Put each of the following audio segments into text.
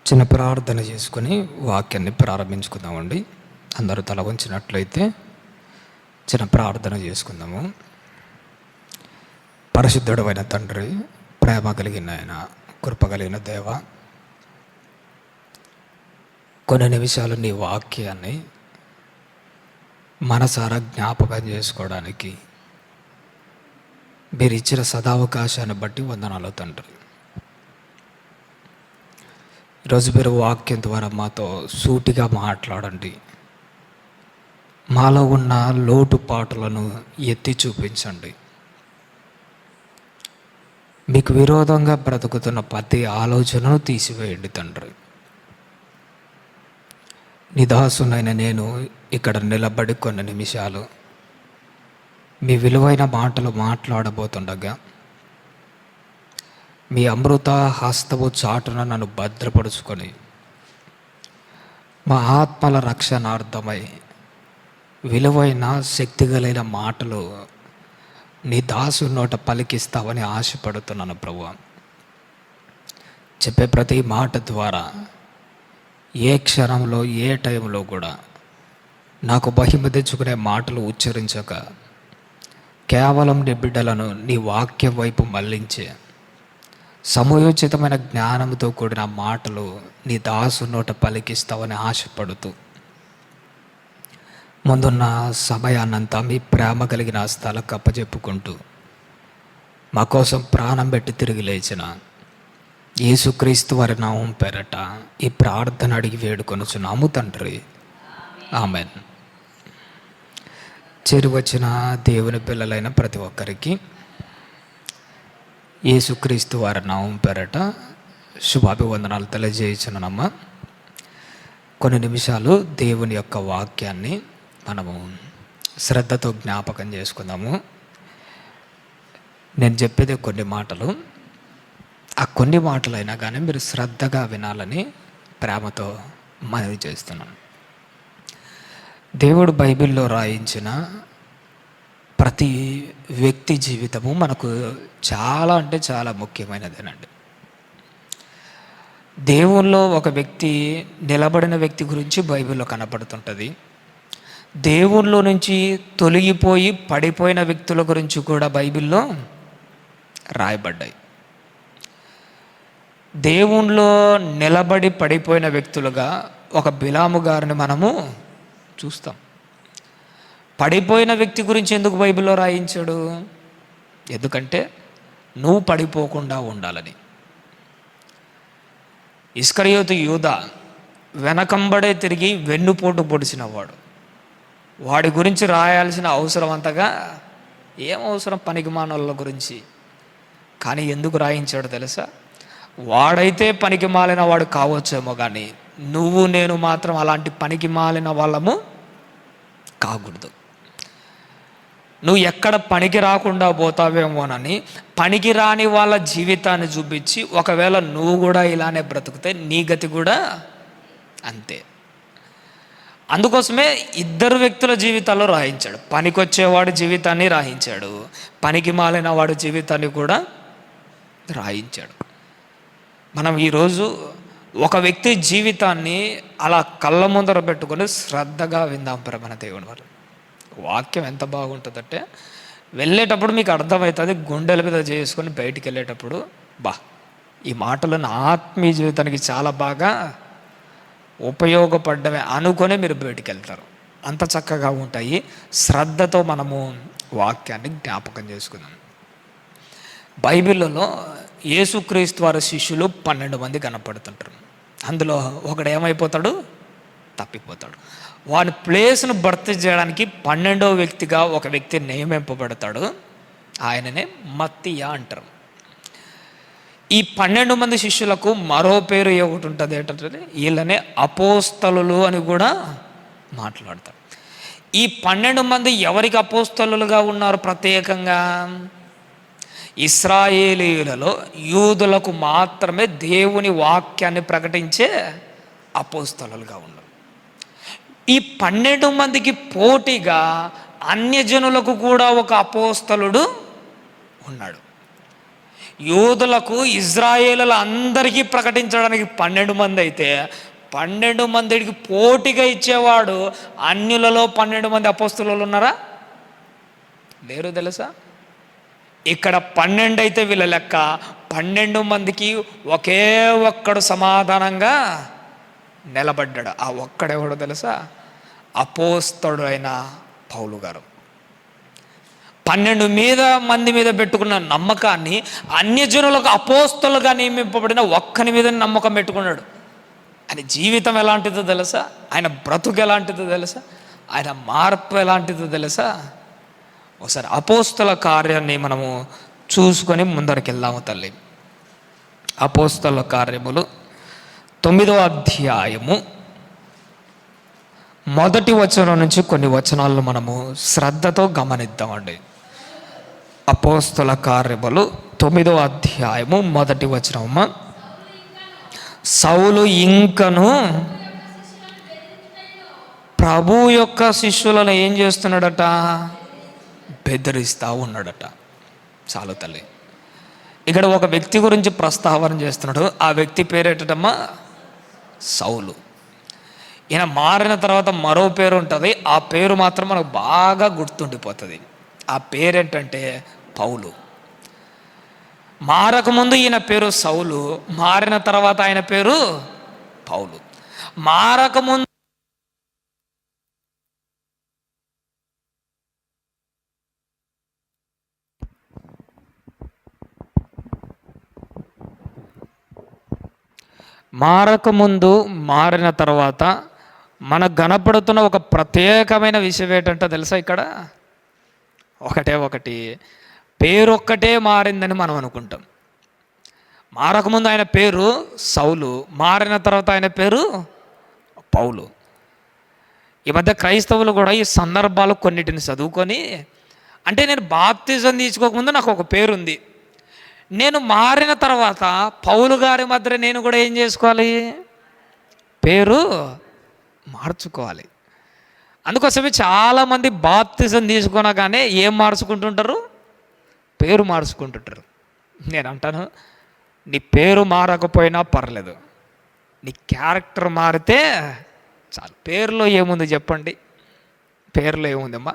చిన్న ప్రార్థన చేసుకొని వాక్యాన్ని ప్రారంభించుకుందామండి. అందరూ తల వంచినట్లయితే చిన్న ప్రార్థన చేసుకుందాము. పరిశుద్ధుడైన తండ్రి, ప్రేమ కలిగిన ఆయన, కృప కలిగిన దేవ, కొన్ని నిమిషాలు నీ వాక్యాన్ని మనసారా జ్ఞాపకం చేసుకోవడానికి మీరు ఇచ్చిన సదావకాశాన్ని బట్టి వందనాలు తండ్రి. ఈరోజు మీరు వాక్యం ద్వారా మాతో సూటిగా మాట్లాడండి. మాలో ఉన్న లోటుపాటులను ఎత్తి చూపించండి. మీకు విరోధంగా బ్రతుకుతున్న ప్రతి ఆలోచనను తీసివేయండి తండ్రి. నిదాసునైన నేను ఇక్కడ నిలబడి కొన్ని నిమిషాలు మీ విలువైన మాటలు మాట్లాడబోతుండగా మీ అమృత హస్తము చాటున నన్ను భద్రపరుచుకొని మా ఆత్మల రక్షణార్థమై విలువైన శక్తిగలైన మాటలు నీ దాసు నోట పలికిస్తావని ఆశపడుతున్నాను ప్రభువా. చెప్పే ప్రతి మాట ద్వారా ఏ క్షణంలో ఏ టైంలో కూడా నాకు మహిమ తెచ్చుకునే మాటలు ఉచ్చరించక కేవలం నీ బిడ్డలను నీ వాక్యం వైపు మళ్లించే సమయోచితమైన జ్ఞానంతో కూడిన మాటలు నీ దాసు నోట పలికిస్తావని ఆశపడుతూ ముందున్న సమయాన్నంతా మీ ప్రేమ కలిగిన హస్తాలకు అప్పచెప్పుకుంటూ మా కోసం ప్రాణం పెట్టి తిరిగి లేచిన యేసుక్రీస్తు వారి నామం పేరట ఈ ప్రార్థన అడిగి వేడుకొనుచున్నాము తండ్రి, ఆమేన్. చేరువచ్చిన దేవుని పిల్లలైన ప్రతి ఒక్కరికి యేసుక్రీస్తు వారి నామం పేరట శుభాభివందనాలు తెలియజేయుచున్నానమ్మ. కొన్ని నిమిషాలు దేవుని యొక్క వాక్యాన్ని మనము శ్రద్ధతో జ్ఞాపకం చేసుకుందాము. నేను చెప్పేది కొన్ని మాటలు, ఆ కొన్ని మాటలైనా కానీ మీరు శ్రద్ధగా వినాలని ప్రేమతో మనవి చేస్తున్నాను. దేవుడు బైబిల్లో రాయించిన ప్రతి వ్యక్తి జీవితము మనకు చాలా అంటే చాలా ముఖ్యమైనదేనండి. దేవుల్లో ఒక వ్యక్తి, నిలబడిన వ్యక్తి గురించి బైబిల్లో కనపడుతుంటుంది. దేవుల్లో నుంచి తొలగిపోయి పడిపోయిన వ్యక్తుల గురించి కూడా బైబిల్లో రాయబడ్డాయి. దేవుల్లో నిలబడి పడిపోయిన వ్యక్తులుగా ఒక బిలాము గారిని మనము చూస్తాం. పడిపోయిన వ్యక్తి గురించి ఎందుకు బైబిల్లో రాయించాడు? ఎందుకంటే నువ్వు పడిపోకుండా ఉండాలని. ఇస్కరియోతు యూదా వెనకంబడే తిరిగి వెన్నుపోటు పొడిచినవాడు. వాడి గురించి రాయాల్సిన అవసరం అంతగా ఏం అవసరం పనికిమానోళ్ళ గురించి? కానీ ఎందుకు రాయించాడు తెలుసా? వాడైతే పనికి మాలిన వాడు కావచ్చేమో, కానీ నువ్వు నేను మాత్రం అలాంటి పనికి మాలిన వాళ్ళము కాకూడదు. నువ్వు ఎక్కడ పనికి రాకుండా పోతావేమోనని పనికి రాని వాళ్ళ జీవితాన్ని చూపించి, ఒకవేళ నువ్వు కూడా ఇలానే బ్రతుకుతే నీ గతి కూడా అంతే. అందుకోసమే ఇద్దరు వ్యక్తుల జీవితాల్లో రాయించాడు. పనికొచ్చేవాడి జీవితాన్ని రాయించాడు, పనికి మాలిన వాడి జీవితాన్ని కూడా రాయించాడు. మనం ఈరోజు ఒక వ్యక్తి జీవితాన్ని అలా కళ్ళ ముందర పెట్టుకొని శ్రద్ధగా విందాం. మన దేవుని వల్ల వాక్యం ఎంత బాగుంటుందంటే వెళ్ళేటప్పుడు మీకు అర్థమవుతుంది. గుండెల మీద చేసుకొని బయటికి వెళ్ళేటప్పుడు ఈ మాటలు నా ఆత్మీయ జీవితానికి చాలా బాగా ఉపయోగపడ్డమే అనుకొని మీరు బయటికి వెళ్తారు. అంత చక్కగా ఉంటాయి. శ్రద్ధతో మనము వాక్యాన్ని జ్ఞాపకం చేసుకుందాం. బైబిల్లో యేసుక్రీస్తు వారి శిష్యులు 12 మంది కనపడుతుంటారు. అందులో ఒకడు ఏమైపోతాడు? తప్పిపోతాడు. వాని ప్లేస్ను భర్తీ చేయడానికి 12వ వ్యక్తిగా ఒక వ్యక్తి నియమింపబడతాడు. ఆయననే మత్తీయ అంటారు. ఈ 12 మంది శిష్యులకు మరో పేరు ఒకటి ఉంటుంది. ఏంటంటే వీళ్ళనే అపోస్తలులు అని కూడా మాట్లాడతారు. ఈ 12 మంది ఎవరికి అపోస్తలులుగా ఉన్నారు? ప్రత్యేకంగా ఇశ్రాయేలీయులలో యూదులకు మాత్రమే దేవుని వాక్యాన్ని ప్రకటించే అపోస్తలులుగా ఉన్నారు. ఈ 12 మందికి పోటీగా అన్యజనులకు కూడా ఒక అపోస్తలుడు ఉన్నాడు. యూదులకు ఇజ్రాయేలుల అందరికీ ప్రకటించడానికి 12 మంది అయితే 12 మందికి పోటీగా ఇచ్చేవాడు అన్యులలో 12 మంది అపోస్తలులు ఉన్నారా? లేరు తెలుసా? ఇక్కడ 12 అయితే వీళ్ళ లెక్క, 12 మందికి ఒకే ఒక్కడు సమాధానంగా నిలబడ్డాడు. ఆ ఒక్కడెవడో తెలుసా? అపోస్తలుడు అయిన పౌలు గారు. 12 మంది మీద పెట్టుకున్న నమ్మకాన్ని అన్యజనులకు అపోస్తలుగా నియమింపబడిన ఒక్కని మీద నమ్మకం పెట్టుకున్నాడు. ఆయన జీవితం ఎలాంటిదో తెలుసా? ఆయన బ్రతుకు ఎలాంటిదో తెలుసా? ఆయన మార్పు ఎలాంటిదో తెలుసా? ఒకసారి అపోస్తల కార్యాన్ని మనము చూసుకొని ముందరికి వెళ్దాము తల్లి. అపోస్తల కార్యములు 9వ అధ్యాయము 1వ వచనం నుంచి కొన్ని వచనాలను మనము శ్రద్ధతో గమనిద్దామండి. అపోస్తల కార్యములు 9వ అధ్యాయము 1వ వచనము. సౌలు ఇంకను ప్రభు యొక్క శిష్యులను ఏం చేస్తున్నాడట? బెదిరిస్తూ ఉన్నాడట. చాలు తల్లి. ఇక్కడ ఒక వ్యక్తి గురించి ప్రస్తావన చేస్తున్నాడు. ఆ వ్యక్తి పేరేటమ్మా సౌలు. ఈయన మారిన తర్వాత మరో పేరు ఉంటుంది. ఆ పేరు మాత్రం మనకు బాగా గుర్తుండిపోతుంది. ఆ పేరేంటంటే పౌలు. మారకముందు ఈయన పేరు సౌలు, మారిన తర్వాత ఆయన పేరు పౌలు. మారకముందు మారిన తర్వాత మనకు కనపడుతున్న ఒక ప్రత్యేకమైన విషయం ఏంటంటే తెలుసా? ఇక్కడ ఒకటి పేరు ఒక్కటే మారిందని మనం అనుకుంటాం. మారకముందు ఆయన పేరు సౌలు, మారిన తర్వాత ఆయన పేరు పౌలు. ఈ మధ్య క్రైస్తవులు కూడా ఈ సందర్భాలు కొన్నిటిని చదువుకొని, అంటే నేను బాప్తిజం తీసుకోకముందు నాకు ఒక పేరుంది, నేను మారిన తర్వాత పౌలు గారి మధ్య నేను కూడా ఏం చేసుకోవాలి? పేరు మార్చుకోవాలి. అందుకోసమే చాలామంది బాప్తిజం తీసుకోనగానే ఏం మార్చుకుంటుంటారు? పేరు మార్చుకుంటుంటారు. నేను అంటాను, నీ పేరు మారకపోయినా పర్లేదు, నీ క్యారెక్టర్ మారితే చాలు. పేరులో ఏముంది చెప్పండి? పేరులో ఏముందమ్మా?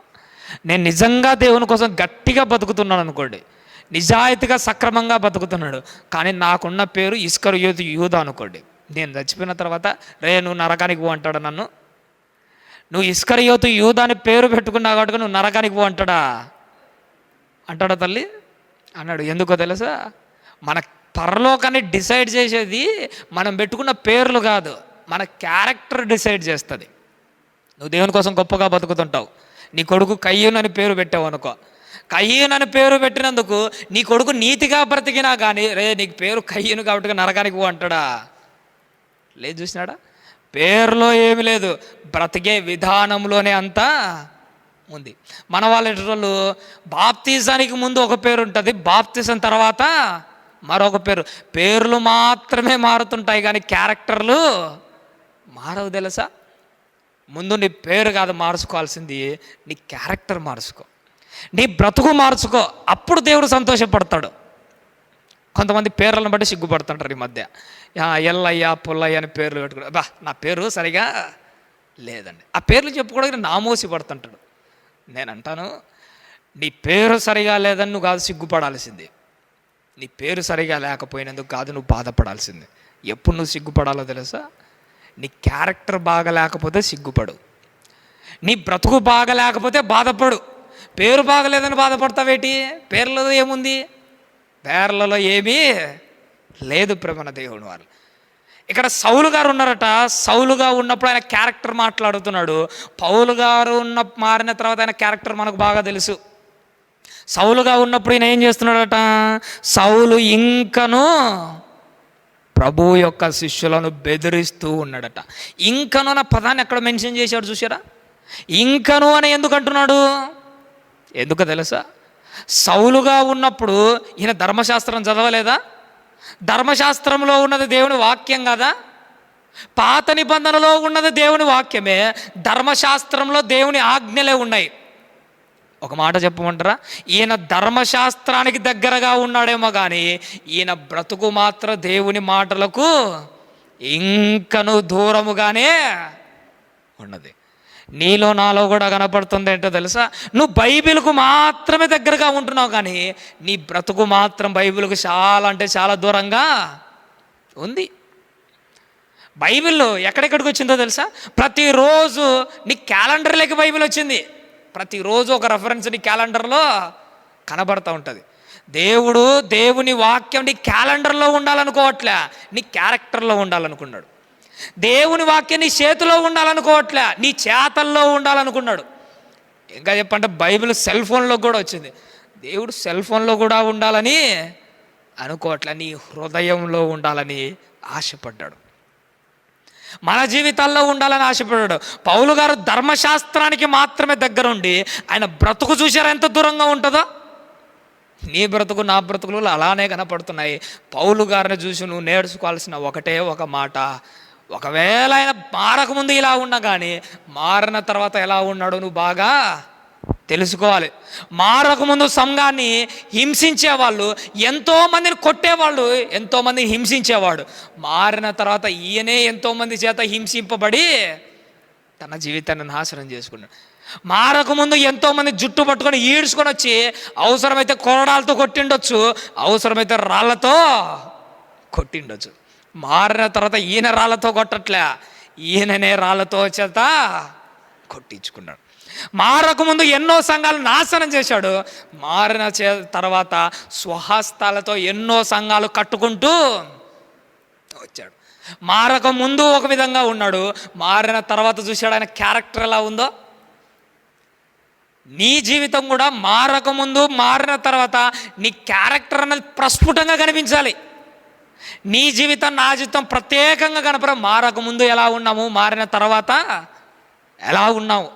నేను నిజంగా దేవుని కోసం గట్టిగా బతుకుతున్నాను అనుకోండి, నిజాయితీగా సక్రమంగా బతుకుతున్నాడు, కానీ నాకున్న పేరు ఇస్కరియోతు యూదా అనుకోండి. నేను చచ్చిపోయిన తర్వాత రే నువ్వు నరకానికి పో అంటాడు నన్ను. నువ్వు ఇస్కరియోతు యూదా అని పేరు పెట్టుకున్నావు కాబట్టి నువ్వు నరకానికి పో అంటాడా తల్లి? అన్నాడు. ఎందుకో తెలుసా? మన పరలోకాన్ని డిసైడ్ చేసేది మనం పెట్టుకున్న పేర్లు కాదు, మన క్యారెక్టర్ డిసైడ్ చేస్తుంది. నువ్వు దేవుని కోసం గొప్పగా బతుకుతుంటావు, నీ కొడుకు కయ్యూన్ అని పేరు పెట్టావు అనుకో, కయ్యూన్ అని పేరు పెట్టినందుకు నీ కొడుకు నీతిగా బ్రతికినా కానీ రే నీకు పేరు కయ్యూను కాబట్టి నరకానికి పో అంటాడా? లేదు. చూసినాడా? పేరులో ఏమి లేదు, బ్రతికే విధానంలోనే అంతా ఉంది. మన వాళ్ళు బాప్తిజానికి ముందు ఒక పేరు ఉంటుంది, బాప్తిజం తర్వాత మరొక పేరు. పేర్లు మాత్రమే మారుతుంటాయి కానీ క్యారెక్టర్లు మారవు తెలుసా? ముందు నీ పేరు కాదు మార్చుకోవాల్సింది, నీ క్యారెక్టర్ మార్చుకో, నీ బ్రతుకు మార్చుకో. అప్పుడు దేవుడు సంతోషపడతాడు. కొంతమంది పేర్లను బట్టి సిగ్గుపడుతుంటారు ఈ మధ్య. ఎల్లయ్య పుల్లయ్య అని పేర్లు పెట్టుకుంటారు. బా నా పేరు సరిగా లేదండి, ఆ పేర్లు చెప్పుకోవడానికి నామోసి పడుతుంటాడు. నేను అంటాను, నీ పేరు సరిగా లేదని నువ్వు కాదు సిగ్గుపడాల్సింది, నీ పేరు సరిగా లేకపోయినందుకు కాదు నువ్వు బాధపడాల్సింది. ఎప్పుడు నువ్వు సిగ్గుపడాలో తెలుసా? నీ క్యారెక్టర్ బాగా లేకపోతే సిగ్గుపడు, నీ బ్రతుకు బాగా లేకపోతే బాధపడు. పేరు బాగలేదని బాధపడతావేటి? పేర్లలో ఏముంది? పేర్లలో ఏమీ లేదు ప్రేమన దేవుని వాళ్ళు. ఇక్కడ సౌలు గారు ఉన్నారట. సౌలుగా ఉన్నప్పుడు ఆయన క్యారెక్టర్ మాట్లాడుతున్నాడు. పౌలు గారు మారిన తర్వాత ఆయన క్యారెక్టర్ మనకు బాగా తెలుసు. సౌలుగా ఉన్నప్పుడు ఈయన ఏం చేస్తున్నాడట? సౌలు ఇంకను ప్రభు యొక్క శిష్యులను బెదిరిస్తూ ఉన్నాడట. ఇంకను అన్న పదాన్ని ఎక్కడ మెన్షన్ చేశాడు చూసారా? ఇంకను అని ఎందుకు అంటున్నాడు? ఎందుకు తెలుసా? సౌలుగా ఉన్నప్పుడు ఈయన ధర్మశాస్త్రం చదవలేదా? ధర్మశాస్త్రంలో ఉన్నది దేవుని వాక్యం కదా. పాత నిబంధనలో ఉన్నది దేవుని వాక్యమే, ధర్మశాస్త్రంలో దేవుని ఆజ్ఞలే ఉన్నాయి. ఒక మాట చెప్పమంటారా? ఈయన ధర్మశాస్త్రానికి దగ్గరగా ఉన్నాడేమో కానీ ఈయన బ్రతుకు మాత్రం దేవుని మాటలకు ఇంకను దూరముగానే ఉన్నది. నీలో నాలో కూడా కనపడుతుంది ఏంటో తెలుసా? నువ్వు బైబిల్కు మాత్రమే దగ్గరగా ఉంటున్నావు కానీ నీ బ్రతుకు మాత్రం బైబిల్కు చాలా అంటే చాలా దూరంగా ఉంది. బైబిల్ ఎక్కడెక్కడికి వచ్చిందో తెలుసా? ప్రతిరోజు నీ క్యాలెండర్లోకి బైబిల్ వచ్చింది. ప్రతిరోజు ఒక రెఫరెన్స్ నీ క్యాలెండర్లో కనబడుతూ ఉంటుంది. దేవుని వాక్యం నీ క్యాలెండర్లో ఉండాలనుకోవట్లే, నీ క్యారెక్టర్లో ఉండాలనుకున్నాడు. దేవుని వాక్యం నీ చేతిలో ఉండాలనుకోవట్లే, నీ చేతల్లో ఉండాలనుకున్నాడు. ఇంకా చెప్పంటే బైబిల్ సెల్ ఫోన్లో కూడా వచ్చింది. దేవుడు సెల్ ఫోన్లో కూడా ఉండాలని అనుకోవట్లే, నీ హృదయంలో ఉండాలని ఆశపడ్డాడు. మన జీవితాల్లో ఉండాలని ఆశపడ్డాడు. పౌలు గారు ధర్మశాస్త్రానికి మాత్రమే దగ్గరుండి ఆయన బ్రతుకు చూసారా ఎంత దూరంగా ఉంటుందో? నీ బ్రతుకు నా బ్రతుకులు అలానే కనపడుతున్నాయి. పౌలు గారిని చూసి నువ్వు నేర్చుకోవాల్సిన ఒకటే ఒక మాట, ఒకవేళ ఆయన మారకముందు ఇలా ఉన్నా కానీ మారిన తర్వాత ఎలా ఉన్నాడో నువ్వు బాగా తెలుసుకోవాలి. మారకముందు సంఘాన్ని హింసించేవాళ్ళు, ఎంతోమందిని కొట్టేవాళ్ళు, ఎంతోమందిని హింసించేవాడు. మారిన తర్వాత ఈయనే ఎంతోమంది చేత హింసింపబడి తన జీవితాన్ని నాశనం చేసుకున్నాడు. మారకముందు ఎంతోమంది జుట్టు పట్టుకొని ఈడ్చుకొని వచ్చి అవసరమైతే కొరడాలతో కొట్టిండొచ్చు, అవసరమైతే రాళ్లతో కొట్టిండొచ్చు. మారిన తర్వాత ఈయన రాళ్లతో కొట్టట్లే, ఈయననే రాళ్లతో చేత కొట్టించుకున్నాడు. మారకముందు ఎన్నో సంఘాలు నాశనం చేశాడు, మారిన తర్వాత స్వహస్తాలతో ఎన్నో సంఘాలు కట్టుకుంటూ వచ్చాడు. మారక ముందు ఒక విధంగా ఉన్నాడు, మారిన తర్వాత చూశాడు ఆయన క్యారెక్టర్ ఎలా ఉందో. నీ జీవితం కూడా మారక ముందు మారిన తర్వాత నీ క్యారెక్టర్ అనేది ప్రస్ఫుటంగా కనిపించాలి. నీ జీవితం నా జీవితం ప్రత్యేకంగా కనపడ. మారక ముందు ఎలా ఉన్నాము, మారిన తర్వాత ఎలా ఉన్నాము.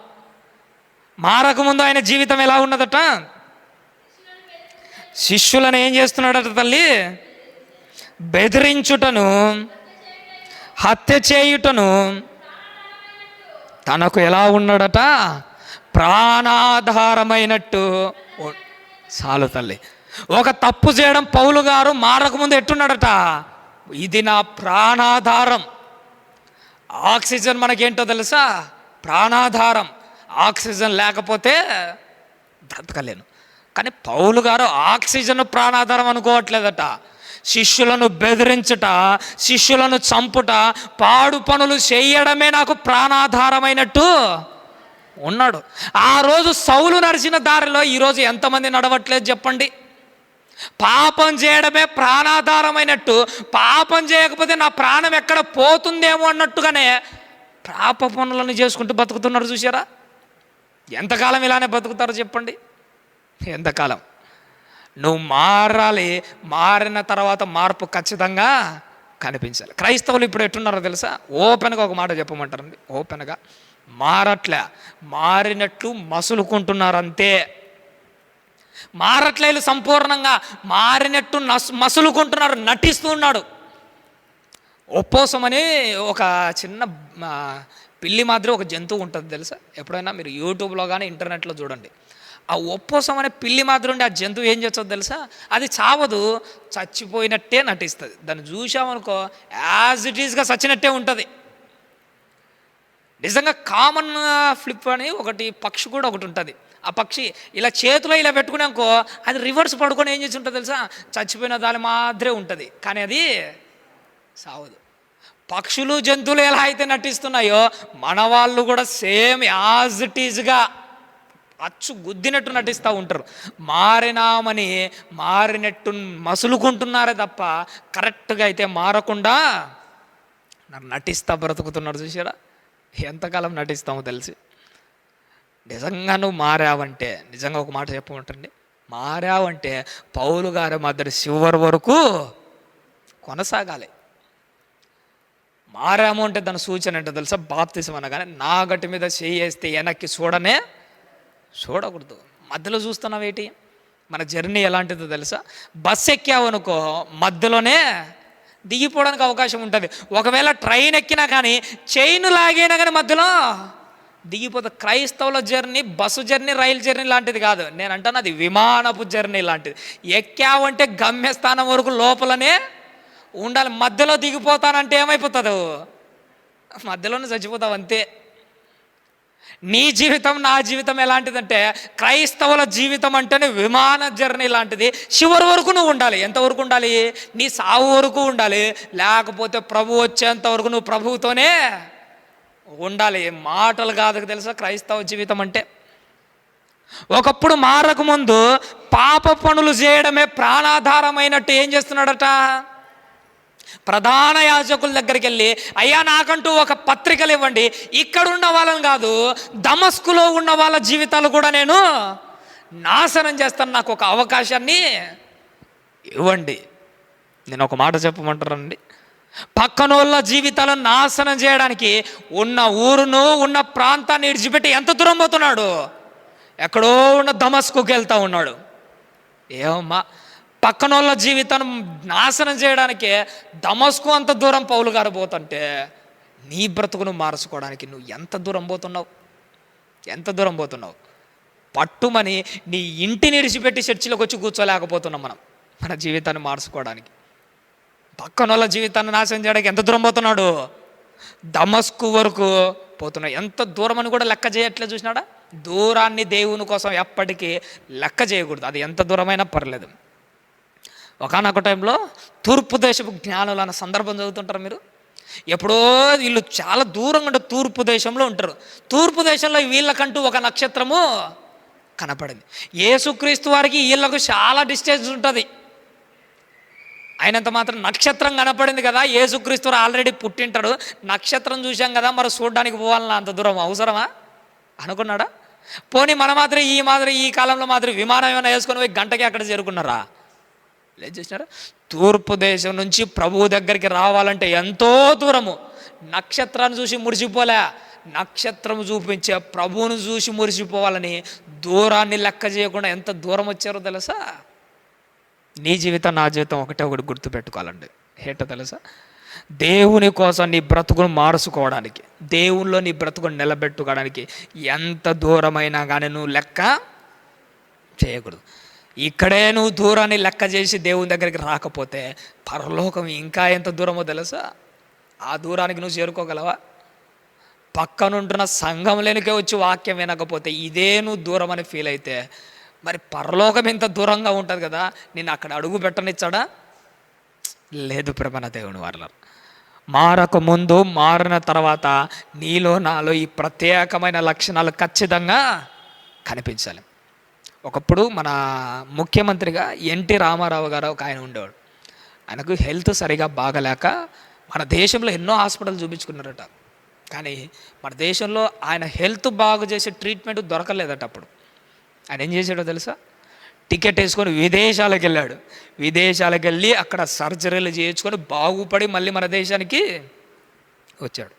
మారకముందు ఆయన జీవితం ఎలా ఉన్నదట? శిష్యులను ఏం చేస్తున్నాడట తల్లి? బెదిరించుటను, హత్య చేయుటను తనకు ఎలా ఉన్నాడట? ప్రాణాధారమైనట్టు. చాలు తల్లి, ఒక తప్పు చేయడం పౌలు గారు మారకముందు ఎట్టున్నాడట? ఇది నా ప్రాణాధారం. ఆక్సిజన్ మనకేంటో తెలుసా? ప్రాణాధారం. ఆక్సిజన్ లేకపోతే బ్రతకలేను. కానీ పౌలు గారు ఆక్సిజన్ ప్రాణాధారం అనుకోవట్లేదట. శిష్యులను బెదిరించుట, శిష్యులను చంపుట, పాడు పనులు చేయడమే నాకు ప్రాణాధారమైనట్టు ఉన్నాడు. ఆ రోజు సౌలు నడిచిన దారిలో ఈరోజు ఎంతమంది నడవట్లేదు చెప్పండి? పాపం చేయడమే ప్రాణాధారమైనట్టు, పాపం చేయకపోతే నా ప్రాణం ఎక్కడ పోతుందేమో అన్నట్టుగానే పాప పనులను చేసుకుంటూ బతుకుతున్నారు. చూసారా? ఎంతకాలం ఇలానే బతుకుతారో చెప్పండి? ఎంతకాలం? నువ్వు మారాలి. మారిన తర్వాత మార్పు ఖచ్చితంగా కనిపించాలి. క్రైస్తవులు ఇప్పుడు ఎట్టున్నారో తెలుసా? ఓపెన్గా ఒక మాట చెప్పమంటారండి. ఓపెన్గా మారట్లే, మారినట్లు మసులుకుంటున్నారు అంతే. మారట్లేదు సంపూర్ణంగా, మారినట్టు మసులుకుంటున్నారు, నటిస్తూ ఉన్నాడు. ఒప్పోసం అని ఒక చిన్న పిల్లి మాదిరి ఒక జంతువు ఉంటుంది తెలుసా? ఎప్పుడైనా మీరు యూట్యూబ్లో కానీ ఇంటర్నెట్లో చూడండి. ఆ ఒప్పోసం అనే పిల్లి మాదిరి ఉండి ఆ జంతువు ఏం చేస్తుంది తెలుసా? అది చావదు, చచ్చిపోయినట్టే నటిస్తుంది. దాన్ని చూసామనుకో యాజ్ ఇట్ ఈజ్గా చచ్చినట్టే ఉంటుంది. నిజంగా కామన్ ఫ్లిప్ అని ఒకటి పక్షి కూడా ఒకటి ఉంటుంది. ఆ పక్షి ఇలా చేతిలో ఇలా పెట్టుకున్నాకో అది రివర్స్ పడుకొని ఏం చేసి ఉంటుంది తెలుసా? చచ్చిపోయిన దాని మాదిరే ఉంటుంది, కానీ అది సావదు. పక్షులు జంతువులు ఎలా అయితే నటిస్తున్నాయో మన వాళ్ళు కూడా సేమ్ యాజ్ ఇట్ ఈజ్గా అచ్చు గుద్దినట్టు నటిస్తూ ఉంటారు. మారినామని మారినట్టు మసులుకుంటున్నారే తప్ప కరెక్ట్గా అయితే మారకుండా నటిస్తా బ్రతుకుతున్నారు. చూసారా? ఎంతకాలం నటిస్తామో తెలిసి. నిజంగా నువ్వు మారావంటే, నిజంగా ఒక మాట చెప్పమంటండి, మారావంటే పౌలు గారి మాదిరి చివరి వరకు కొనసాగాలి. మారాము అంటే దాని సూచన ఏంటో తెలుసా? బాప్తిసం అనగానే నా గట్టి మీద చేయేస్తే వెనక్కి చూడకూడదు. మధ్యలో చూస్తున్నావేటి? మన జర్నీ ఎలాంటిదో తెలుసా? బస్ ఎక్కావనుకో మధ్యలోనే దిగిపోవడానికి అవకాశం ఉంటుంది. ఒకవేళ ట్రైన్ ఎక్కినా కానీ చైన్ లాగైనా కానీ మధ్యలో దిగిపోతా. క్రైస్తవుల జర్నీ బస్సు జర్నీ, రైలు జర్నీ లాంటిది కాదు. నేను అంటాను అది విమానపు జర్నీ లాంటిది. ఎక్కావంటే గమ్యస్థానం వరకు లోపలనే ఉండాలి. మధ్యలో దిగిపోతానంటే ఏమైపోతుంది? మధ్యలోనే చచ్చిపోతావు అంతే. నీ జీవితం, నా జీవితం ఎలాంటిదంటే క్రైస్తవుల జీవితం అంటేనే విమాన జర్నీ లాంటిది. చివరి వరకు నువ్వు ఉండాలి. ఎంతవరకు ఉండాలి? నీ సావు వరకు ఉండాలి. లేకపోతే ప్రభు వచ్చేంత వరకు నువ్వు ప్రభువుతోనే ఉండాలి. మాటలు కాదు తెలుసా క్రైస్తవ జీవితం అంటే. ఒకప్పుడు మారకముందు పాప పనులు చేయడమే ప్రాణాధారమైనట్టు ఏం చేస్తున్నాడట? ప్రధాన యాజకుల దగ్గరికి వెళ్ళి, అయ్యా నాకంటూ ఒక పత్రికలు ఇవ్వండి, ఇక్కడ ఉన్న వాళ్ళని కాదు దమస్కులో ఉన్న వాళ్ళ జీవితాలు కూడా నేను నాశనం చేస్తాను, నాకు ఒక అవకాశాన్ని ఇవ్వండి. నేను ఒక మాట చెప్పమంటారండి, పక్కనోళ్ళ జీవితాలను నాశనం చేయడానికి ఉన్న ఊరును, ఉన్న ప్రాంతాన్ని విడిచిపెట్టి ఎంత దూరం పోతున్నాడు? ఎక్కడో ఉన్న దమస్కుకి వెళ్తూ ఉన్నాడు. ఏమమ్మా, పక్కనోళ్ళ జీవితాన్ని నాశనం చేయడానికే దమస్కు అంత దూరం పౌలు గారు పోతుంటే, నీ బ్రతుకును మార్చుకోవడానికి నువ్వు ఎంత దూరం పోతున్నావు? ఎంత దూరం పోతున్నావు? పట్టుమని నీ ఇంటిని విడిచిపెట్టి చర్చిలోకి వచ్చి కూర్చోలేకపోతున్నాం మనం మన జీవితాన్ని మార్చుకోవడానికి. పక్కనోళ్ళ జీవితాన్ని నాశనం చేయడానికి ఎంత దూరం పోతున్నాడు? దమస్కు వరకు పోతున్నాడు. ఎంత దూరం అని కూడా లెక్క చేయట్లే. చూసినాడా? దూరాన్ని దేవుని కోసం ఎప్పటికీ లెక్క చేయకూడదు. అది ఎంత దూరమైనా పర్లేదు. ఒకనొక టైంలో తూర్పు దేశపు జ్ఞానులు అన్న సందర్భం చదువుతుంటారు మీరు. ఎప్పుడో వీళ్ళు చాలా దూరంగా ఉంటే తూర్పు దేశంలో ఉంటారు. తూర్పు దేశంలో వీళ్ళకంటూ ఒక నక్షత్రము కనపడింది. యేసుక్రీస్తు వారికి వీళ్ళకు చాలా డిస్టెన్స్ ఉంటుంది. అయినంత మాత్రం నక్షత్రం కనపడింది కదా, యేసుక్రీస్తు వారు ఆల్రెడీ పుట్టింటాడు, నక్షత్రం చూసాం కదా, మరి చూడడానికి పోవాలన్నా అంత దూరం అవసరమా అనుకున్నాడా? పోనీ మన మాత్రం ఈ కాలంలో మాత్రం విమానం ఏమైనా వేసుకొని పోయి గంటకి అక్కడ చేరుకున్నారా? లేదు. చూసినారా? తూర్పు దేశం నుంచి ప్రభువు దగ్గరికి రావాలంటే ఎంతో దూరము. నక్షత్రాన్ని చూసి మురిసిపోలే, నక్షత్రం చూపించే ప్రభువును చూసి మురిసిపోవాలని దూరాన్ని లెక్క చేయకుండా ఎంత దూరం వచ్చారో తెలుసా? నీ జీవితం, నా జీవితం ఒకటి గుర్తుపెట్టుకోవాలండి. ఏంటో తెలుసా? దేవుని కోసం నీ బ్రతుకును మార్చుకోవడానికి, దేవునిలో నీ బ్రతుకును నిలబెట్టుకోవడానికి ఎంత దూరమైనా కానీ నువ్వు లెక్క చేయకూడదు. ఇక్కడే నువ్వు దూరాన్ని లెక్క చేసి దేవుని దగ్గరికి రాకపోతే పరలోకం ఇంకా ఎంత దూరమో తెలుసా? ఆ దూరానికి నువ్వు చేరుకోగలవా? పక్కనుంటున్న సంఘంలోనికే వచ్చి వాక్యం వినకపోతే ఇదే నువ్వు దూరం అని ఫీల్ అయితే మరి పరలోకం ఎంత దూరంగా ఉంటుంది కదా. నేను అక్కడ అడుగు పెట్టనిచ్చాడా? లేదు. ప్రమణ దేవుని వాళ్ళ మారక ముందు, మారిన తర్వాత నీలో నాలో ఈ ప్రత్యేకమైన లక్షణాలు ఖచ్చితంగా కనిపించాలి. ఒకప్పుడు మన ముఖ్యమంత్రిగా ఎన్టీ రామారావు గారు ఒక ఆయన ఉండేవాడు. ఆయనకు హెల్త్ సరిగా బాగలేక మన దేశంలో ఎన్నో హాస్పిటల్ చూపించుకున్నారట. కానీ మన దేశంలో ఆయన హెల్త్ బాగు చేసే ట్రీట్మెంట్ దొరకలేదట. అప్పుడు ఆయన ఏం చేశాడో తెలుసా? టికెట్ వేసుకొని విదేశాలకు వెళ్ళాడు. విదేశాలకు వెళ్ళి అక్కడ సర్జరీలు చేయించుకొని బాగుపడి మళ్ళీ మన దేశానికి వచ్చాడు.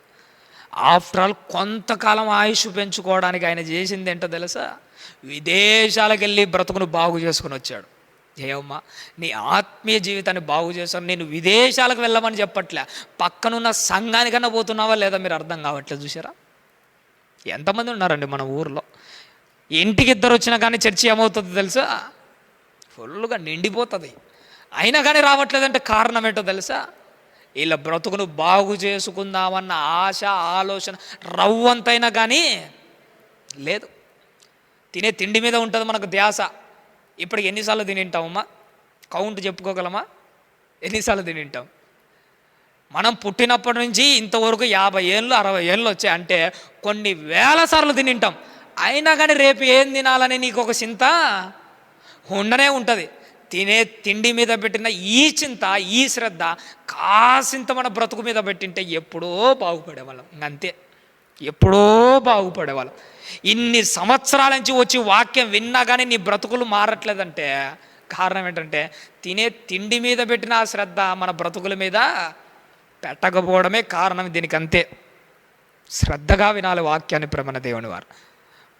ఆఫ్టర్ ఆల్ కొంతకాలం ఆయుష్ పెంచుకోవడానికి ఆయన చేసింది ఏంటో తెలుసా? విదేశాలకు వెళ్ళి బ్రతుకును బాగు చేసుకుని వచ్చాడు. ఏమమ్మా, నీ ఆత్మీయ జీవితాన్ని బాగు చేస్తాను. నేను విదేశాలకు వెళ్ళమని చెప్పట్లే, పక్కనున్న సంఘానికన్నా పోతున్నావా లేదా మీరు అర్థం కావట్లేదు. చూసారా? ఎంతమంది ఉన్నారండి మన ఊర్లో, ఇంటికి ఇద్దరు వచ్చినా కానీ చర్చి ఏమవుతుంది తెలుసా? ఫుల్గా నిండిపోతుంది. అయినా కానీ రావట్లేదంటే కారణం ఏంటో తెలుసా? వీళ్ళ బ్రతుకును బాగు చేసుకుందామన్న ఆశ, ఆలోచన రవ్వంతైనా కానీ లేదు. తినే తిండి మీద ఉంటుంది మనకు ధ్యాస. ఇప్పటికి ఎన్నిసార్లు తినింటామమ్మా? కౌంట్ చెప్పుకోగలమా? ఎన్నిసార్లు తినింటాం? మనం పుట్టినప్పటి నుంచి ఇంతవరకు 50 ఏళ్ళు 60 ఏళ్ళు వచ్చాయి అంటే కొన్ని వేల సార్లు తినింటాం. అయినా కానీ రేపు ఏం తినాలని నీకు ఒక చింత ఉండనే ఉంటుంది. తినే తిండి మీద పెట్టిన ఈ చింత, ఈ శ్రద్ధ కాసింత మన బ్రతుకు మీద పెట్టింటే ఎప్పుడో బాగుపడేవాళ్ళం. అంతే, ఎప్పుడో బాగుపడేవాళ్ళం. ఇన్ని సంవత్సరాల నుంచి వచ్చి వాక్యం విన్నా కానీ నీ బ్రతుకులు మారట్లేదంటే కారణం ఏంటంటే తినే తిండి మీద పెట్టిన ఆ శ్రద్ధ మన బ్రతుకుల మీద పెట్టకపోవడమే కారణం. దీనికి అంతే. శ్రద్ధగా వినాలి వాక్యాన్ని ప్రేమన దేవుని వారు.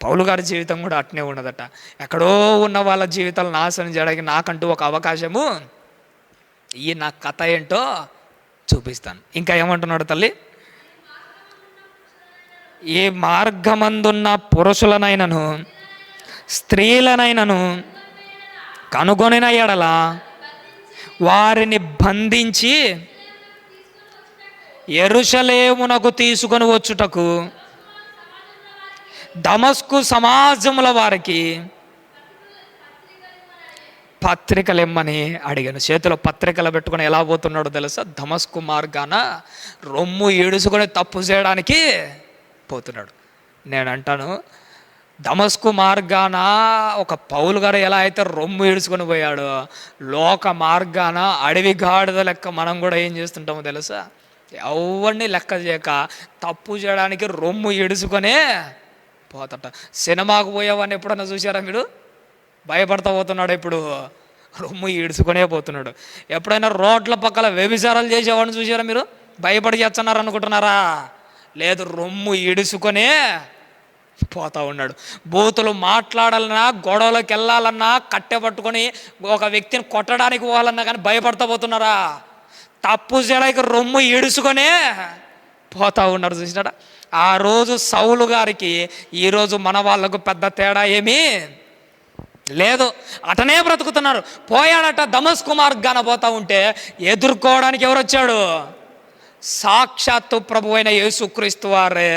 పౌలు గారి జీవితం కూడా అట్నే ఉన్నదట. ఎక్కడో ఉన్న వాళ్ళ జీవితాలు నాశనం చేయడానికి నాకంటూ ఒక అవకాశము, ఈ నా కథ ఏంటో చూపిస్తాను. ఇంకా ఏమంటున్నాడు తల్లి? ఈ మార్గమందున్న పురుషులనైనను స్త్రీలనైనను కనుగొనిన ఎడల వారిని బంధించి యెరూషలేమునకు తీసుకొని వచ్చుటకు దమస్కు సమాజముల వారికి పత్రికలు ఇమ్మని అడిగాను. చేతిలో పత్రికలు పెట్టుకొని ఎలా పోతున్నాడో తెలుసా? దమస్కు మార్గాన రొమ్ము ఈడుసుకొని తప్పు చేయడానికి పోతున్నాడు. నేను అంటాను, దమస్కు మార్గాన ఒక పౌలు గారు ఎలా అయితే రొమ్ము ఈడుచుకొని పోయాడో, లోక మార్గాన అడవి గాడిద లెక్క మనం కూడా ఏం చేస్తుంటామో తెలుసా? ఎవరిని లెక్క చేయక తప్పు చేయడానికి రొమ్ము ఈడుచుకొనే పోతట. సినిమాకు పోయేవాడిని ఎప్పుడన్నా చూసారా మీరు? భయపడతా పోతున్నాడు, ఇప్పుడు రొమ్ము ఈడ్చుకొనే పోతున్నాడు. ఎప్పుడైనా రోడ్ల పక్కల వ్యభిచారాలు చేసేవాడిని చూసారా మీరు? భయపడి చేస్తున్నారు అనుకుంటున్నారా? లేదు, రొమ్ము ఈడుచుకొనే పోతా ఉన్నాడు. బూతులు మాట్లాడాలన్నా, గొడవలకు వెళ్ళాలన్నా, కట్టె పట్టుకొని ఒక వ్యక్తిని కొట్టడానికి పోవాలన్నా కానీ భయపడతా పోతున్నారా? తప్పు చేయడానికి రొమ్ము ఈడుచుకొనే పోతా ఉన్నాడు. చూసినాడా? ఆ రోజు సౌలు గారికి ఈరోజు మన వాళ్ళకు పెద్ద తేడా ఏమీ లేదు. అటనే బ్రతుకుతున్నారు. పోయాడట, దమస్కు మార్గాన పోతా ఉంటే ఎదుర్కోవడానికి ఎవరు వచ్చాడు? సాక్షాత్తు ప్రభు అయిన యేసుక్రీస్తు వారే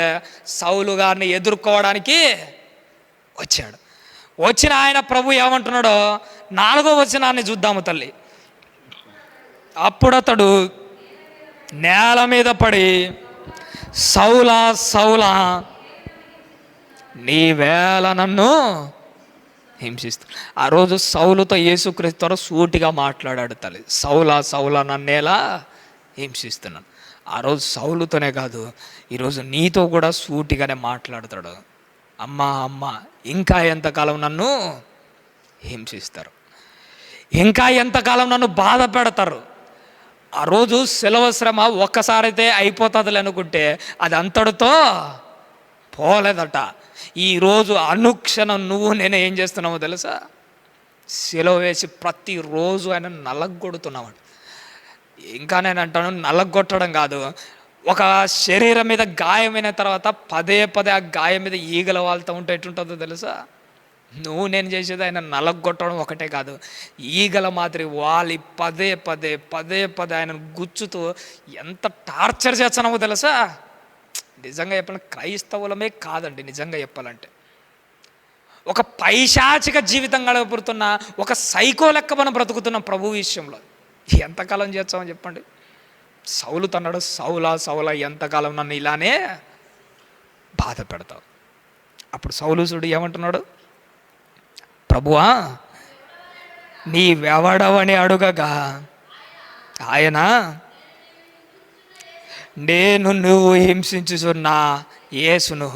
సౌలు గారిని ఎదుర్కోవడానికి వచ్చాడు. వచ్చిన ఆయన ప్రభు ఏమంటున్నాడో 4వ వచనాన్ని చూద్దాము తల్లి. అప్పుడతడు నేల మీద పడి, సౌలా సౌలా, నీవేళ నన్ను హింసిస్తూ. ఆ రోజు సౌలుతో యేసుక్రీస్తు సూటిగా మాట్లాడాడు తల్లి. సౌలా సౌలా, నన్నేలా హింసిస్తున్నాను. ఆ రోజు సౌలుతోనే కాదు, ఈరోజు నీతో కూడా సూటిగానే మాట్లాడతాడు. అమ్మా అమ్మా, ఇంకా ఎంతకాలం నన్ను హింసిస్తారు, ఇంకా ఎంతకాలం నన్ను బాధ పెడతారు. ఆ రోజు శిలువ శ్రమ ఒక్కసారైతే అయిపోతుందిలే అనుకుంటే అది అంతటితో పోలేదట. ఈరోజు అనుక్షణం నువ్వు నేను ఏం చేస్తున్నావో తెలుసా? శిలువ వేసి ప్రతిరోజు ఆయన నలగొడుతున్నావు. ఇంకా నేను అంటాను, నలగొట్టడం కాదు, ఒక శరీరం మీద గాయమైన తర్వాత పదే పదే ఆ గాయం మీద ఈగల వాళ్తూ ఉంటే ఎటుంటుందో తెలుసా? నువ్వు నేను చేసేది ఆయన నలగొట్టడం ఒకటే కాదు, ఈగల మాదిరి వాలి పదే పదే పదే పదే ఆయన గుచ్చుతూ ఎంత టార్చర్ చేస్తున్నావో తెలుసా? నిజంగా చెప్పాలంటే క్రైస్తవులమే కాదండి, నిజంగా చెప్పాలంటే ఒక పైశాచిక జీవితం గడపడుతున్న ఒక సైకో లెక్క మనం బ్రతుకుతున్నాం ప్రభు విషయంలో. ఎంతకాలం చేస్తామని చెప్పండి? సౌలు తన్నాడు, సౌలా సౌలా, ఎంతకాలం నన్ను ఇలానే బాధ పెడతావు? అప్పుడు సౌలు చూడు ఏమంటున్నాడు, ప్రభువా నీవెవడవని అడుగగా ఆయన, నేను నువ్వు హింసించుచున్న యేసును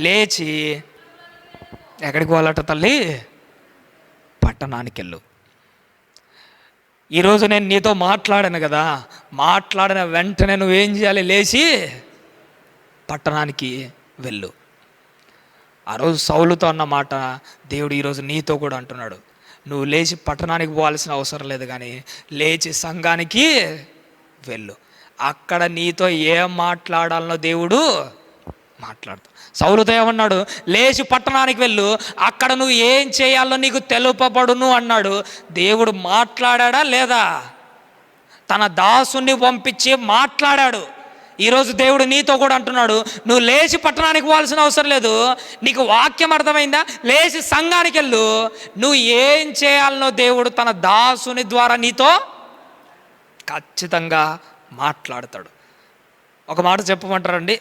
లేచి ఎక్కడికి పోవాలట తల్లి? పట్టణానికి వెళ్ళు. ఈరోజు నేను నీతో మాట్లాడాను కదా, మాట్లాడిన వెంటనే నువ్వేం చేయాలి? లేచి పట్టణానికి వెళ్ళు. ఆ రోజు సౌలుతో అన్న మాట దేవుడు ఈరోజు నీతో కూడా అంటున్నాడు. నువ్వు లేచి పట్టణానికి పోవాల్సిన అవసరం లేదు, కానీ లేచి సంఘానికి వెళ్ళు. అక్కడ నీతో ఏం మాట్లాడాలనో దేవుడు మాట్లాడతాడు. సౌలుతో ఏమన్నాడు? లేచి పట్టణానికి వెళ్ళు, అక్కడ నువ్వు ఏం చేయాలో నీకు తెలుపబడును అన్నాడు. దేవుడు మాట్లాడా లేదా? తన దాసుని పంపించి మాట్లాడాడు. ఈరోజు దేవుడు నీతో కూడా అంటున్నాడు, నువ్వు లేచి పట్టణానికి పోవాల్సిన అవసరం లేదు. నీకు వాక్యం అర్థమైందా? లేచి సంఘానికి వెళ్ళు. నువ్వు ఏం చేయాలనో దేవుడు తన దాసుని ద్వారా నీతో ఖచ్చితంగా మాట్లాడతాడు. ఒక మాట చెప్పమంటారండి,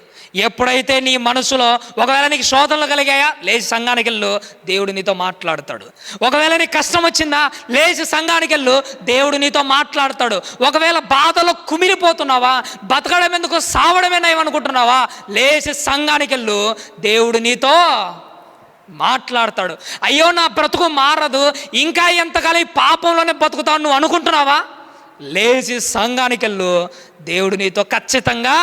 ఎప్పుడైతే నీ మనసులో ఒకవేళ నీకు శోధనలు కలిగాయా, లేచి సంఘానికి వెళ్ళు, దేవుడు నీతో మాట్లాడతాడు. ఒకవేళ నీకు కష్టం వచ్చిందా, లేచి సంఘానికి వెళ్ళు, దేవుడు నీతో మాట్లాడతాడు. ఒకవేళ బాధలో కుమిలిపోతున్నావా, బతకడం ఎందుకు సావడమే నయమనుకుంటున్నావా, లేచి సంఘానికి వెళ్ళు, దేవుడు నీతో మాట్లాడతాడు. అయ్యో నా బ్రతుకు మారదు, ఇంకా ఎంతకాలం ఈ పాపంలోనే బతుకుతావు నువ్వు అనుకుంటున్నావా, లేచి సంఘానికి వెళ్ళు, దేవుడు నీతో ఖచ్చితంగా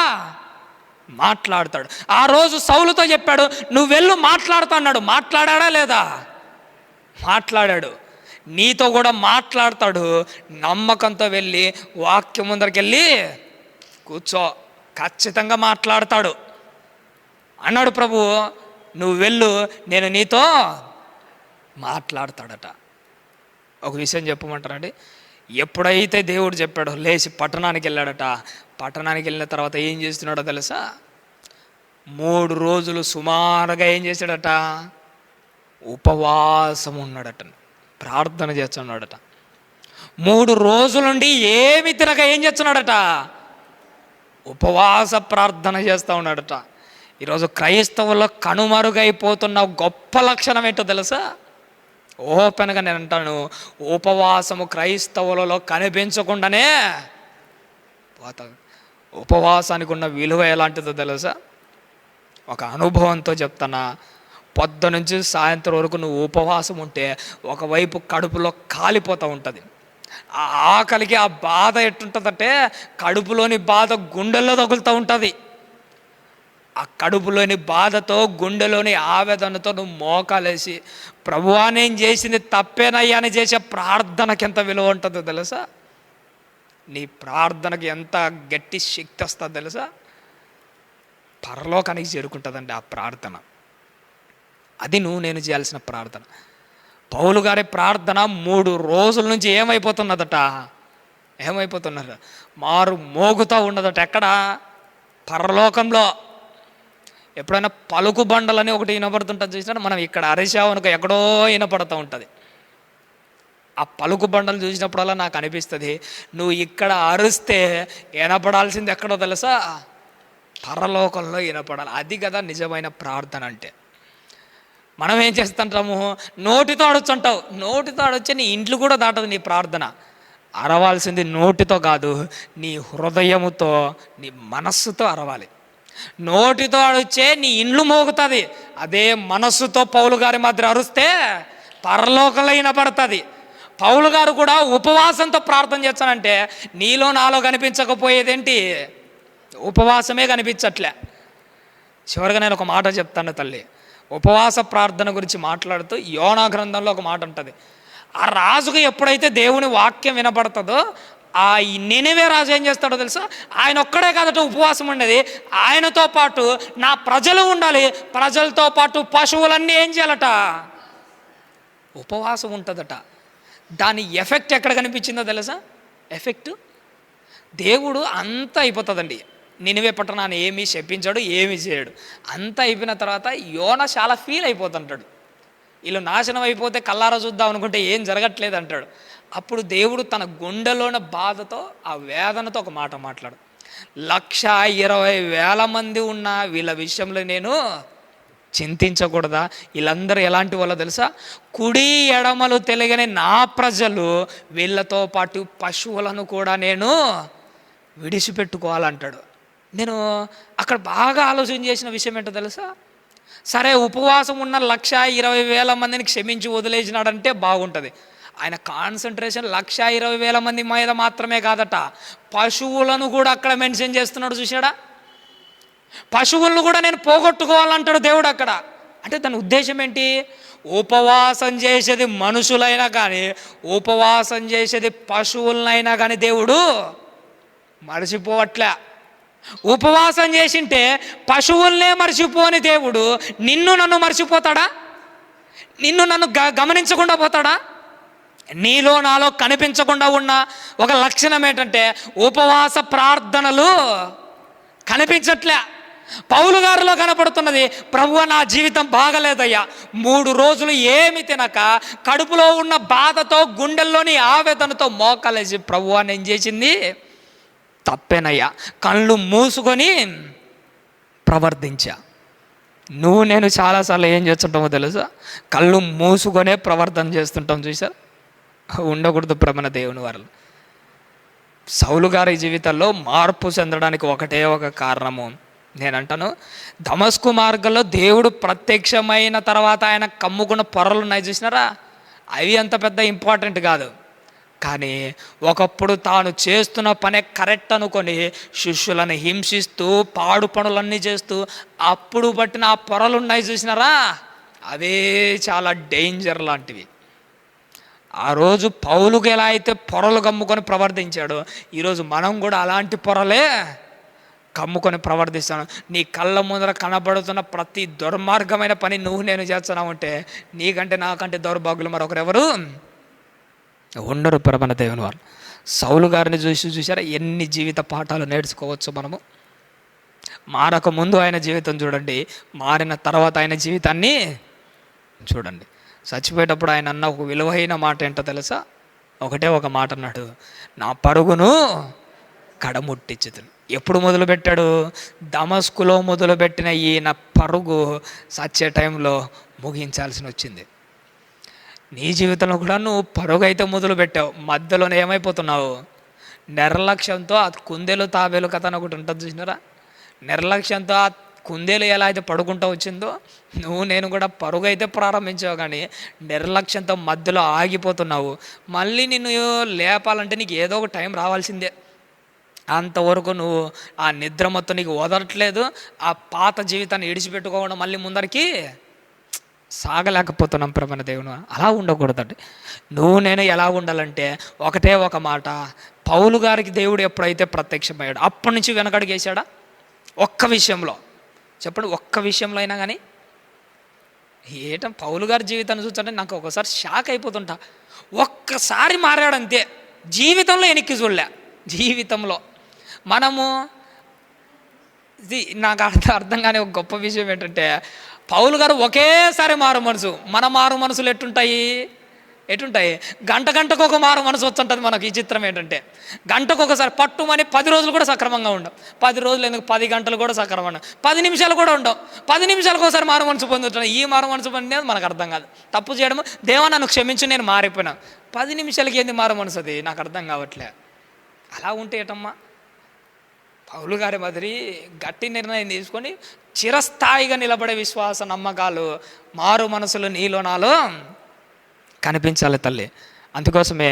మాట్లాడతాడు. ఆ రోజు సౌలుతో చెప్పాడు, నువ్వు వెళ్ళు మాట్లాడుతా అన్నాడు. మాట్లాడా లేదా? మాట్లాడాడు. నీతో కూడా మాట్లాడతాడు. నమ్మకంతో వెళ్ళి వాక్యం ముందరికి వెళ్ళి కూర్చో, ఖచ్చితంగా మాట్లాడతాడు. అన్నాడు ప్రభువు, నువ్వు వెళ్ళు, నేను నీతో మాట్లాడతాడట. ఒక విషయం చెప్పమంటారండి, ఎప్పుడైతే దేవుడు చెప్పాడో లేచి పట్టణానికి వెళ్ళాడట. పట్టణానికి వెళ్ళిన తర్వాత ఏం చేస్తున్నాడో తెలుసా? 3 రోజులు సుమారుగా ఏం చేశాడట? ఉపవాసం ఉన్నాడట, ప్రార్థన చేస్తున్నాడట. 3 రోజుల నుండి ఏమి తినక ఏం చేస్తున్నాడట? ఉపవాస ప్రార్థన చేస్తూ ఉన్నాడట. ఈరోజు క్రైస్తవుల్లో కనుమరుగైపోతున్న గొప్ప లక్షణం ఏంటో తెలుసా? ఓపెన్గా నేను అంటాను, ఉపవాసము క్రైస్తవులలో కనిపించకుండానే పోతుంది. ఉపవాసానికి ఉన్న విలువ ఎలాంటిదో తెలుసా? ఒక అనుభవంతో చెప్తానా. పొద్దు నుంచి సాయంత్రం వరకు నువ్వు ఉపవాసం ఉంటే ఒకవైపు కడుపులో కాలిపోతూ ఉంటుంది. ఆ ఆకలికి ఆ బాధ ఎట్టుంటుందంటే, కడుపులోని బాధ గుండెల్లో తగులుతూ ఉంటుంది. ఆ కడుపులోని బాధతో, గుండెలోని ఆవేదనతో నువ్వు మోకాలేసి, ప్రభువా నేను చేసింది తప్పేనయ్యా అని చేసే ప్రార్థనకి ఎంత విలువ ఉంటుందో తెలుసా? నీ ప్రార్థనకి ఎంత గట్టి శక్తి వస్తుందో తెలుసా? పరలోకానికి చేరుకుంటుందండి ఆ ప్రార్థన. అది నువ్వు నేను చేయాల్సిన ప్రార్థన. పౌలు గారి ప్రార్థన 3 రోజుల నుంచి ఏమైపోతున్నదట? మారు మోగుతూ ఉన్నదట. ఎక్కడ? పరలోకంలో. ఎప్పుడైనా పలుకు బండలని ఒకటి వినపడుతుంటుంది చూసినా, మనం ఇక్కడ అరిశావనుక ఎక్కడో వినపడుతూ ఉంటుంది. ఆ పలుకు బండలు చూసినప్పుడల్లా నాకు అనిపిస్తుంది, నువ్వు ఇక్కడ అరిస్తే వినపడాల్సింది ఎక్కడో తెలుసా? పరలోకంలో వినపడాలి. అది కదా నిజమైన ప్రార్థన అంటే. మనం ఏం చేస్తుంటాము? నోటితో అడొచ్చుంటావు, నోటితో అడొచ్చే నీ ఇంట్లో కూడా దాటదు నీ ప్రార్థన. అరవాల్సింది నోటితో కాదు, నీ హృదయముతో, నీ మనస్సుతో అరవాలి. నోటితో అడిచే నీ ఇండ్లు మోగుతుంది. అదే మనస్సుతో పౌలు గారి మధ్య అరుస్తే పరలోకంలో వినపడుతుంది. పౌలు గారు కూడా ఉపవాసంతో ప్రార్థన చేస్తానంటే నీలో నాలో కనిపించకపోయేదేంటి? ఉపవాసమే కనిపించట్లే. చివరిగా నేను ఒక మాట చెప్తాను తల్లి. ఉపవాస ప్రార్థన గురించి మాట్లాడుతూ యోనా గ్రంథంలో ఒక మాట ఉంటుంది. ఆ రాజుకు ఎప్పుడైతే దేవుని వాక్యం వినపడుతుందో, ఆ నినివే రాజు ఏం చేస్తాడో తెలుసా? ఆయన ఒక్కడే కాదట ఉపవాసం ఉండేది, ఆయనతో పాటు నా ప్రజలు ఉండాలి, ప్రజలతో పాటు పశువులన్నీ ఏం చేయాలట? ఉపవాసం ఉంటుందట. దాని ఎఫెక్ట్ ఎక్కడ కనిపించిందో తెలుసా? ఎఫెక్ట్ దేవుడు అంతా అయిపోతుందండి. నినివే పట్టణాన్ని ఏమీ శపించాడు, ఏమీ చేయడు. అంతా అయిపోయిన తర్వాత యోనా చాలా ఫీల్ అయిపోతుంటాడు. వీళ్ళు నాశనం అయిపోతే కల్లారా చూద్దాం అనుకుంటే ఏం జరగట్లేదు అంటాడు. అప్పుడు దేవుడు తన గుండెలోన బాధతో, ఆ వేదనతో ఒక మాట మాట్లాడు. 120,000 మంది ఉన్న వీళ్ళ విషయంలో నేను చింతించకూడదా? వీళ్ళందరూ ఎలాంటి వాళ్ళో తెలుసా? కుడి ఎడమలు తెలియని నా ప్రజలు, వీళ్ళతో పాటు పశువులను కూడా నేను విడిచిపెట్టుకోవాలంటాడు. నేను అక్కడ బాగా ఆలోచన చేసిన విషయం ఏంటో తెలుసా? సరే, ఉపవాసం ఉన్న 120,000 మందిని క్షమించి వదిలేసినాడంటే బాగుంటుంది. ఆయన కాన్సన్ట్రేషన్ 120,000 మంది మీద మాత్రమే కాదట, పశువులను కూడా అక్కడ మెన్షన్ చేస్తున్నాడు. చూశాడా? పశువులను కూడా నేను పోగొట్టుకోవాలంటాడు దేవుడు అక్కడ. అంటే దాని ఉద్దేశం ఏంటి? ఉపవాసం చేసేది మనుషులైనా కానీ, ఉపవాసం చేసేది పశువులనైనా కానీ దేవుడు మర్చిపోవట్లే. ఉపవాసం చేసింటే పశువుల్నే మర్చిపోని దేవుడు నిన్ను నన్ను మర్చిపోతాడా? నిన్ను నన్ను గమనించకుండా పోతాడా? నీలో నాలో కనిపించకుండా ఉన్న ఒక లక్షణం ఏంటంటే ఉపవాస ప్రార్థనలు కనిపించట్లే. పౌలు గారిలో కనపడుతున్నది, ప్రభువా నా జీవితం బాగలేదయ్యా, 3 రోజులు ఏమి తినక కడుపులో ఉన్న బాధతో, గుండెల్లోని ఆవేదనతో మోకాలేసి, ప్రభువా నేను చేసింది తప్పేనయ్యా, కళ్ళు మూసుకొని ప్రవర్తించా. నువ్వు నేను చాలాసార్లు ఏం చేస్తుంటామో తెలుసా? కళ్ళు మూసుకొనే ప్రవర్తన చేస్తుంటాం. చూసారు? ఉండకూడదు ప్రమణ దేవుని వారు. సౌలు గారి జీవితంలో మార్పు చెందడానికి ఒకటే ఒక కారణము. నేనంటాను, దమస్కు మార్గంలో దేవుడు ప్రత్యక్షమైన తర్వాత ఆయన కమ్ముకున్న పొరలు ఉన్నాయి చూసినారా? అవి అంత పెద్ద ఇంపార్టెంట్ కాదు. కానీ ఒకప్పుడు తాను చేస్తున్న పనే కరెక్ట్ అనుకొని శిష్యులను హింసిస్తూ, పాడు పనులన్నీ చేస్తూ అప్పుడు పట్టిన ఆ పొరలు ఉన్నాయి చూసినారా? అవే చాలా డేంజర్ లాంటివి. ఆ రోజు పౌలుకు ఎలా అయితే పొరలు కమ్ముకొని ప్రవర్తించాడో, ఈరోజు మనం కూడా అలాంటి పొరలే కమ్ముకొని ప్రవర్తిస్తాను. నీ కళ్ళ ముందర కనబడుతున్న ప్రతి దుర్మార్గమైన పని నేను చేస్తున్నావు అంటే నీకంటే నాకంటే దౌర్భాగ్యులు మరొకరెవరు ఉండరు పరమన దేవుని వారు. సౌలు గారిని చూసారా ఎన్ని జీవిత పాఠాలు నేర్చుకోవచ్చు మనము. మారక ముందు ఆయన జీవితం చూడండి, మారిన తర్వాత ఆయన జీవితాన్ని చూడండి. చచ్చిపోయేటప్పుడు ఆయన అన్న ఒక విలువైన మాట ఏంటో తెలుసా? ఒకటే ఒక మాట అన్నాడు, నా పరుగును కడముట్టించుతుంది. ఎప్పుడు మొదలుపెట్టాడు? దమస్కులో మొదలుపెట్టిన ఈయన పరుగు సచ్చే టైంలో ముగించాల్సి వచ్చింది. నీ జీవితంలో కూడా నువ్వు పరుగు అయితే మొదలుపెట్టావు, మధ్యలోనే ఏమైపోతున్నావు? నిర్లక్ష్యంతో ఆ కుందేలు తాబేలు కథ అని ఒకటి ఉంటుంది చూసినారా? నిర్లక్ష్యంతో ఆ కుందేలు ఎలా అయితే పడుకుంటూ వచ్చిందో నేను కూడా పరుగు అయితే ప్రారంభించావు, కానీ నిర్లక్ష్యంతో మధ్యలో ఆగిపోతున్నావు. మళ్ళీ నిన్ను లేపాలంటే నీకు ఏదో ఒక టైం రావాల్సిందే. అంతవరకు నువ్వు ఆ నిద్ర మొత్తం నీకు వదలట్లేదు. ఆ పాత జీవితాన్ని ఇడిచిపెట్టుకోవడం మళ్ళీ ముందరికి సాగలేకపోతున్నాం ప్రేమ దేవుని. అలా ఉండకూడదండి. నేను ఎలా ఉండాలంటే ఒకటే ఒక మాట, పౌలు గారికి దేవుడు ఎప్పుడైతే ప్రత్యక్షమయ్యాడు అప్పటి నుంచి వెనకడుగు వేసాడా? ఒక్క విషయంలో చెప్పండి, ఒక్క విషయంలో అయినా కానీ. పౌలు గారి జీవితాన్ని చూస్తుంటే నాకు ఒకసారి షాక్ అయిపోతుంటా. ఒక్కసారి మారాడంతే, జీవితంలో వెనక్కి చూడలే. జీవితంలో మనము నాకు అర్థం కాని ఒక గొప్ప విషయం ఏంటంటే, పౌలు గారు ఒకేసారి మారు మనసు. మన మారు మనసులు ఎట్టుంటాయి? గంటకు ఒక మారు మనసు వచ్చుంటుంది మనకు. ఈ చిత్రం ఏంటంటే గంటకు ఒకసారి పట్టుమని 10 రోజులు కూడా సక్రమంగా ఉండవు. 10 రోజులు ఎందుకు, 10 గంటలు కూడా సక్రమంగా, 10 నిమిషాలు కూడా ఉండవు. 10 నిమిషాలకు ఒకసారి మారు మనసు పొందుతున్నాను. ఈ మారు మనసు పొందేది మనకు అర్థం కాదు. తప్పు చేయడము, దేవా నన్ను క్షమించు నేను మారిపోయినా. 10 నిమిషాలకి ఏంది మారు మనసు? అది నాకు అర్థం కావట్లే. అలా ఉంటే ఏటమ్మా? పౌలు గారి మాదిరి గట్టి నిర్ణయం తీసుకొని చిరస్థాయిగా నిలబడే విశ్వాస నమ్మకాలు, మారు మనసులు నీలో నాలో కనిపించాలి తల్లి. అందుకోసమే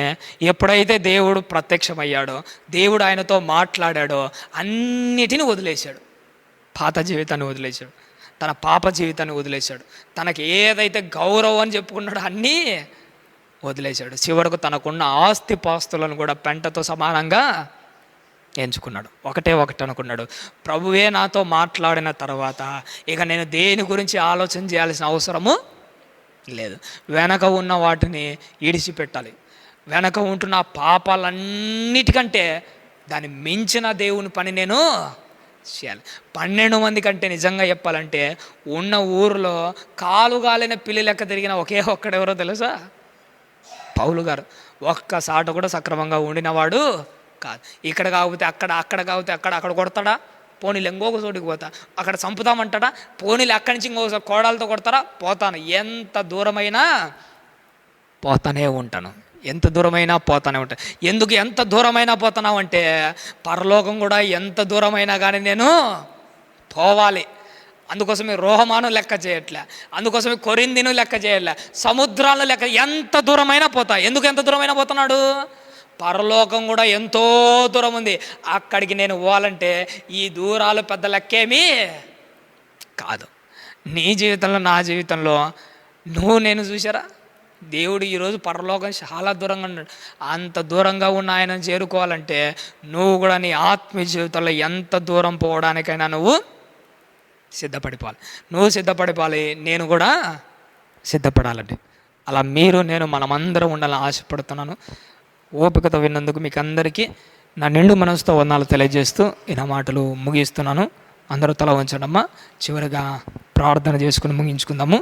ఎప్పుడైతే దేవుడు ప్రత్యక్షమయ్యాడో, దేవుడు ఆయనతో మాట్లాడాడో అన్నిటిని వదిలేశాడు. పాత జీవితాన్ని వదిలేశాడు, తన పాప జీవితాన్ని వదిలేశాడు, తనకి ఏదైతే గౌరవం అని చెప్పుకున్నాడో అన్నీ వదిలేశాడు. చివరకు తనకున్న ఆస్తి పాస్తులను కూడా పెంటతో సమానంగా ఎంచుకున్నాడు. ఒకటే అనుకున్నాడు, ప్రభువే నాతో మాట్లాడిన తర్వాత ఇక నేను దేని గురించి ఆలోచన చేయాల్సిన అవసరము లేదు. వెనక ఉన్న వాటిని ఇడిచిపెట్టాలి. వెనక ఉంటున్న పాపాలన్నిటికంటే దాన్ని మించిన దేవుని పని నేను చేయాలి. 12 మంది కంటే నిజంగా చెప్పాలంటే ఉన్న ఊరిలో కాలుగాలిన పిల్లి లెక్క తిరిగిన ఒక్కడెవరో తెలుసా? పౌలు గారు. ఒక్కసాట కూడా సక్రమంగా ఉండినవాడు కాదు. ఇక్కడ కాకపోతే అక్కడ కాకపోతే అక్కడ కొడతాడా? పోనీలు ఇంకొక చోటుకి పోతా, అక్కడ చంపుతామంటాడా? పోనీలు అక్కడి నుంచి ఇంకొకసారి కోడాలతో కొడతారా? పోతాను. ఎంత దూరమైనా పోతానే ఉంటాను. ఎంత దూరమైనా పోతానే ఉంటాను. ఎందుకు ఎంత దూరమైనా పోతున్నావు అంటే, పరలోకం కూడా ఎంత దూరమైనా కానీ నేను పోవాలి. అందుకోసమే రోహమాను లెక్క చేయట్లే, అందుకోసమే కొరిందిను లెక్క చేయట్లే, సముద్రాలను లెక్క, ఎంత దూరమైనా పోతా. ఎందుకు ఎంత దూరమైనా పోతున్నాడు? పరలోకం కూడా ఎంతో దూరం ఉంది. అక్కడికి నేను పోవాలంటే ఈ దూరాలు పెద్ద లెక్కేమీ కాదు. నీ జీవితంలో, నా జీవితంలో నేను చూసారా, దేవుడు ఈరోజు పరలోకం చాలా దూరంగా ఉన్నాడు. అంత దూరంగా ఉన్న ఆయనను చేరుకోవాలంటే నువ్వు కూడా నీ ఆత్మీయ జీవితంలో ఎంత దూరం పోవడానికైనా నువ్వు సిద్ధపడిపోవాలి. నేను కూడా సిద్ధపడాలండి. అలా నేను మనమందరం ఉండాలని ఆశపడుతున్నాను. ఓపికతో విన్నందుకు మీకు అందరికీ నా నిండు మనసుతో వందనాలు తెలియజేస్తూ ఈ నా మాటలు ముగిస్తున్నాను. అందరూ తల వంచడమ్మా. చివరిగా ప్రార్థన చేసుకుని ముగించుకుందాము.